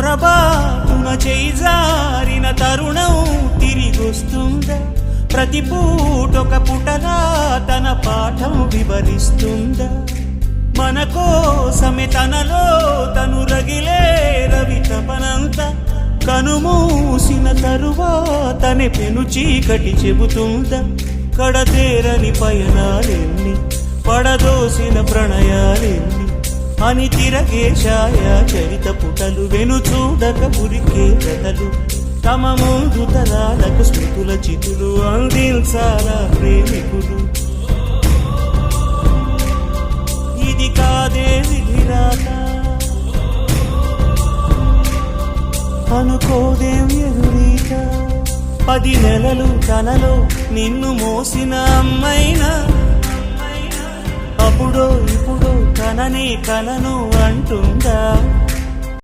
పొరబాటున చేజారిన తరుణం తిరిగొస్తుందా? ప్రతి పూటొక పుటలా తన పాఠం వివరిస్తుందా? మన కోసమే తనలో తను రగిలే రవి తపనంత కనుమూసిన తరువాతనే పెను చీకటి చెబుతుందా? కడతేరని పయనాలెన్ని, పడదోసిన ప్రణయాలెన్ని అని తిరగే ఛాయా చరిత పుటలు, వెను చూడక ఉరికే కథలు, తమ ముందు తరాలకు స్మృతుల చితులు అందించాలా ప్రేమికులు. ఇది కాదే విధిరాత, అనుకోదేం ఎదురీత. 10 నెలలు తనలో నిన్ను మోసిన అమ్మైనా, అప్పుడో ఇప్పుడో తనని కలను అంటుందా?